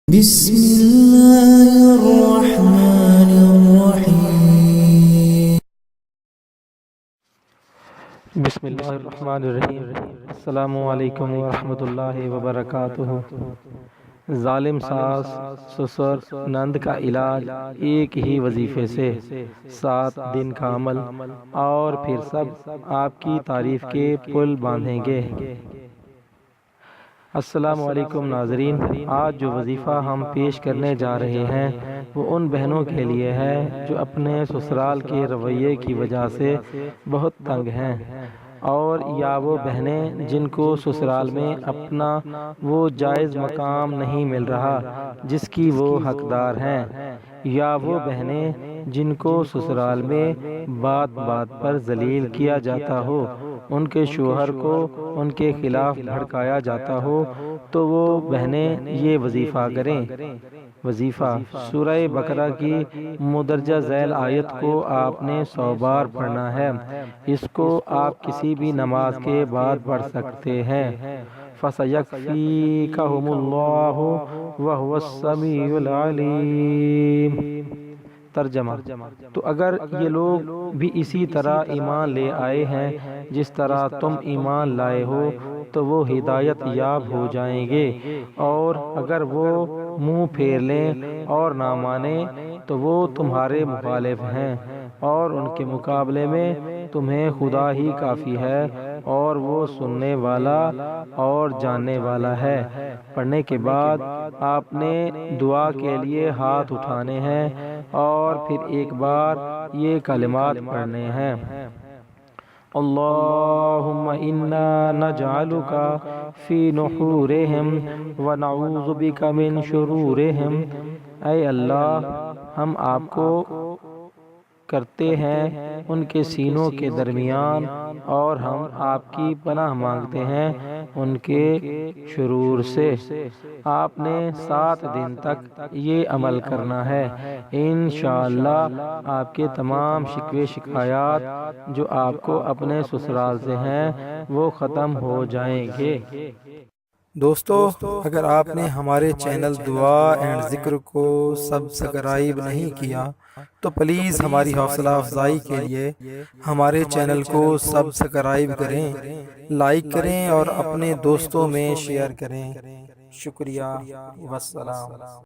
بسم اللہ الرحمن الرحیم بسم اللہ الرحمن الرحیم۔ السلام علیکم ورحمۃ اللہ وبرکاتہ۔ ظالم ساس سسر نند کا علاج ایک ہی وظیفے سے 7 دن کا عمل اور پھر سب آپ کی تعریف کے پل باندھیں گے۔ السلام علیکم ناظرین، آج جو وظیفہ ہم پیش کرنے جا رہے ہیں وہ ان بہنوں کے لیے ہے جو اپنے سسرال کے رویے کی وجہ سے بہت تنگ ہیں، اور یا وہ بہنیں جن کو سسرال میں اپنا وہ جائز مقام نہیں مل رہا جس کی وہ حقدار ہیں، یا وہ بہنیں جن کو سسرال میں بات بات پر ذلیل کیا جاتا ہو، ان کے شوہر کو ان کے خلاف بھڑکایا جاتا ہو، تو وہ بہنیں یہ وظیفہ کریں۔ وظیفہ سورہ بقرہ کی مندرجہ ذیل آیت کو آپ نے 100 بار پڑھنا ہے۔ اس کو آپ کسی بھی نماز کے بعد پڑھ سکتے ہیں۔ فَسَيَكْفِيكَهُمُ اللَّهُ وَهُوَ السَّمِيعُ الْعَلِيمُ۔ ترجمہ: تو اگر یہ لوگ بھی اسی طرح ایمان لے آئے ہیں جس طرح تم ایمان لائے ہو تو وہ ہدایت یاب ہو جائیں گے، اور اگر وہ منہ پھیر لیں اور نہ مانیں تو وہ تمہارے مخالف ہیں، اور ان کے مقابلے میں تمہیں خدا ہی کافی ہے، اور وہ سننے والا اور جاننے والا ہے۔ پڑھنے کے بعد آپ نے دعا کے لیے ہاتھ اٹھانے ہیں اور پھر ایک بار یہ کلمات پڑھنے ہیں: اللہم انا نجعلک فی نحورہم ونعوذ بک من شرورہم۔ اے اللہ، ہم آپ کو کرتے ہیں ان کے سینوں کے درمیان، اور ہم آپ کی پناہ مانگتے ہیں ان کے شرور سے۔ آپ نے 7 دن تک یہ عمل کرنا ہے۔ انشاءاللہ آپ کے تمام شکوے شکایات جو آپ کو اپنے سسرال سے ہیں وہ ختم ہو جائیں گے۔ دوستو، اگر آپ نے ہمارے چینل دعا اینڈ ذکر کو سبسکرائب نہیں کیا تو پلیز ہماری حوصلہ افزائی کے لیے ہمارے چینل کو سبسکرائب کریں، لائک کریں اور اپنے دوستوں میں شیئر کریں۔ شکریہ، والسلام۔